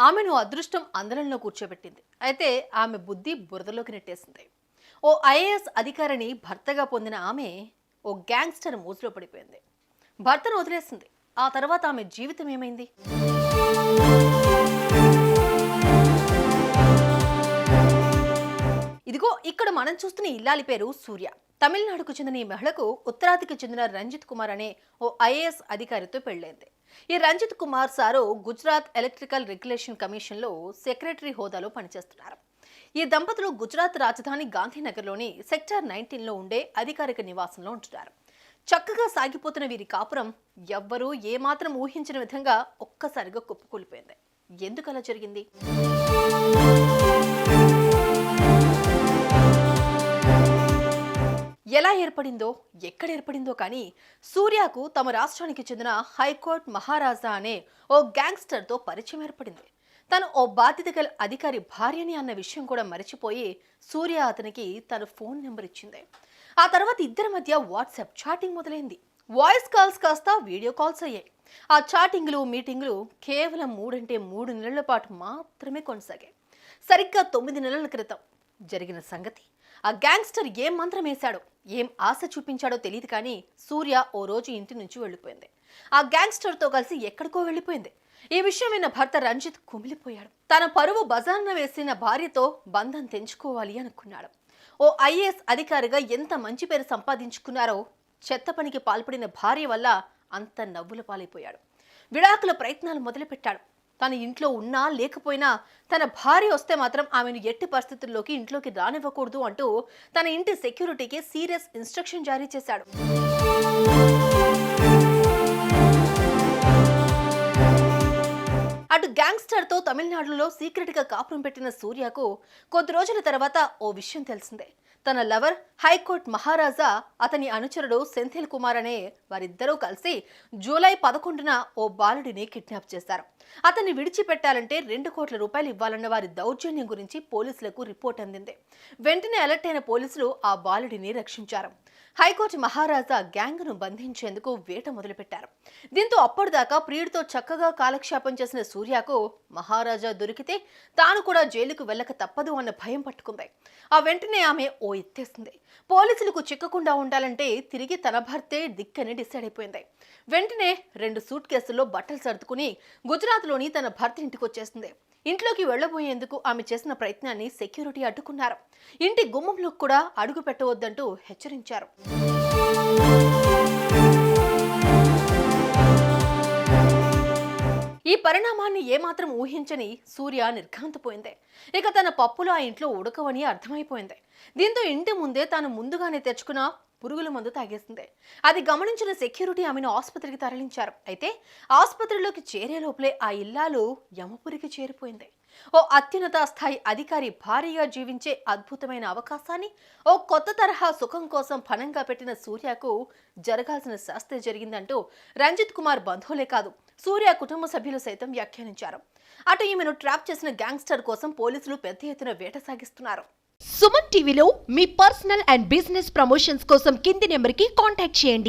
ఆమెను అదృష్టం అందరంలో కూర్చోబెట్టింది. అయితే ఆమె బుద్ధి బురదలోకి నెట్టేసింది. ఓ ఐఏఎస్ అధికారిని భర్తగా పొందిన ఆమె ఓ గ్యాంగ్స్టర్ మోజులో పడిపోయింది. భర్తను వదిలేసింది. ఆ తర్వాత ఆమె జీవితం ఏమైంది? ఇదిగో ఇక్కడ మనం చూస్తున్న ఇల్లాలి పేరు సూర్య. తమిళనాడుకు చెందిన ఈ మహిళకు ఉత్తరాదికి చెందిన రంజిత్ కుమార్ అనే ఓ ఐఏఎస్ అధికారితో పెళ్లైంది. ఈ Ranjit Kumar sir Gujarat electrical regulation commission లో సెక్రటరీ హోదాలో పనిచేస్తున్నారు. ఈ దంపతులు గుజరాత్ రాజధాని గాంధీనగర్లోని సెక్టార్ 19లో ఉండే అధికారిక నివాసంలో ఉంటున్నారు. చక్కగా సాగిపోతున్న వీరి కాపురం ఎవ్వరూ ఏమాత్రం ఊహించిన విధంగా ఒక్కసారిగా కుప్పకూలిపోయింది. ఎందుకు అలా జరిగింది? ఎలా ఏర్పడిందో, ఎక్కడ ఏర్పడిందో కానీ సూర్యకు తమ రాష్ట్రానికి చెందిన హైకోర్టు మహారాజా అనే ఓ గ్యాంగ్స్టర్తో పరిచయం ఏర్పడింది. తను ఓ బాధ్యత గల అధికారి భార్యని అన్న విషయం కూడా మరిచిపోయి సూర్య అతనికి తన ఫోన్ నెంబర్ ఇచ్చింది. ఆ తర్వాత ఇద్దరి మధ్య వాట్సాప్ చాటింగ్ మొదలైంది. వాయిస్ కాల్స్ కాస్త వీడియో కాల్స్ అయ్యాయి. ఆ చాటింగ్లు, మీటింగ్లు కేవలం 3 నెలల పాటు మాత్రమే కొనసాగాయి. సరిగ్గా 9 నెలల క్రితం జరిగిన సంగతి. ఆ గ్యాంగ్స్టర్ ఏం మంత్రం వేశాడో, ఏం ఆశ చూపించాడో తెలియదు కానీ సూర్య ఓ రోజు ఇంటి నుంచి వెళ్ళిపోయింది. ఆ గ్యాంగ్స్టర్తో కలిసి ఎక్కడికో వెళ్ళిపోయింది. ఈ విషయం విన్న భర్త రంజిత్ కుమిలిపోయాడు. తన పరువు బజార్న వేసిన భార్యతో బంధం తెంచుకోవాలి అనుకున్నాడు. ఓ ఐఏఎస్ అధికారిగా ఎంత మంచి పేరు సంపాదించుకున్నారో చెత్త పనికి పాల్పడిన భార్య వల్ల అంత నవ్వుల పాలైపోయాడు. విడాకుల ప్రయత్నాలు మొదలుపెట్టాడు. తన ఇంట్లో ఉన్నా లేకపోయినా తన భార్య వస్తే మాత్రం ఆమెను ఎట్టి పరిస్థితుల్లోకి ఇంట్లోకి రానివ్వకూడదు అంటూ తన ఇంటి సెక్యూరిటీకి సీరియస్ ఇన్స్ట్రక్షన్ జారీ చేశాడు. అటు గ్యాంగ్స్టర్తో తమిళనాడులో సీక్రెట్గా కాపురం పెట్టిన సూర్యకు కొద్ది రోజుల తర్వాత ఓ విషయం తెలిసిందే. తన లవర్ హైకోర్టు మహారాజా, అతని అనుచరుడు సెంథిల్ కుమార్ అనే వారిద్దరూ కలిసి జూలై 11న ఓ బాలుడిని కిడ్నాప్ చేశారు. అతన్ని విడిచిపెట్టాలంటే 2 కోట్ల రూపాయలు ఇవ్వాలన్న వారి దౌర్జన్యం గురించి పోలీసులకు రిపోర్ట్ అందింది. వెంటనే అలర్ట్ అయిన పోలీసులు ఆ బాలుడిని రక్షించారు. హైకోర్టు మహారాజా గ్యాంగ్ను బంధించేందుకు వేట మొదలుపెట్టారు. దీంతో అప్పటిదాకా ప్రియుడితో చక్కగా కాలక్షేపం చేసిన సూర్యకు మహారాజా దొరికితే తాను కూడా జైలుకు వెళ్ళక తప్పదు అన్న భయం పట్టుకుంది. ఆ వెంటనే ఆమె ఓ ఎత్తేసింది. పోలీసులకు చిక్కకుండా ఉండాలంటే తిరిగి తన భర్తే దిక్కని డిసైడ్ అయిపోయింది. వెంటనే 2 సూట్ కేసుల్లో బట్టలు సర్దుకుని గుజరాత్లోని తన భర్త ఇంటికి వచ్చేసింది. ఇంట్లోకి వెళ్లబోయేందుకు ఆమె చేసిన ప్రయత్నాన్ని సెక్యూరిటీ అడ్డుకున్నారు. ఇంటి గుమ్మంలో కూడా అడుగు పెట్టవద్దంటూ హెచ్చరించారు. ఈ పరిణామాన్ని ఏమాత్రం ఊహించని సూర్య నిర్ఘాంతపోయింది. ఇక తన పప్పులు ఆ ఇంట్లో ఉడకవని అర్థమైపోయింది. దీంతో ఇంటి ముందే తాను ముందుగానే తెచ్చుకున్న పురుగుల మందు తాగేసింది. అది గమనించిన సెక్యూరిటీ ఆమెను ఆసుపత్రికి తరలించారు. అయితే ఆసుపత్రిలోకి చేరే లోపలే ఆ ఇల్లాలు యమపురికి చేరిపోయింది. ఓ అత్యున్నత స్థాయి అధికారి భారీగా జీవించే అద్భుతమైన అవకాశాన్ని ఓ కొత్త తరహా సుఖం కోసం పణంగా పెట్టిన సూర్యకు జరగాల్సిన శాస్త్రి జరిగిందంటూ రంజిత్ కుమార్ బంధువులే కాదు, సూర్య కుటుంబ సభ్యులు సైతం వ్యాఖ్యానించారు. అటు ఈమెను ట్రాప్ చేసిన గ్యాంగ్స్టర్ కోసం పోలీసులు పెద్ద ఎత్తున వేట సాగిస్తున్నారు. సుమన్ టీవీలో మీ పర్సనల్ అండ్ బిజినెస్ ప్రమోషన్స్ కోసం కింది నెంబర్కి కాంటాక్ట్ చేయండి.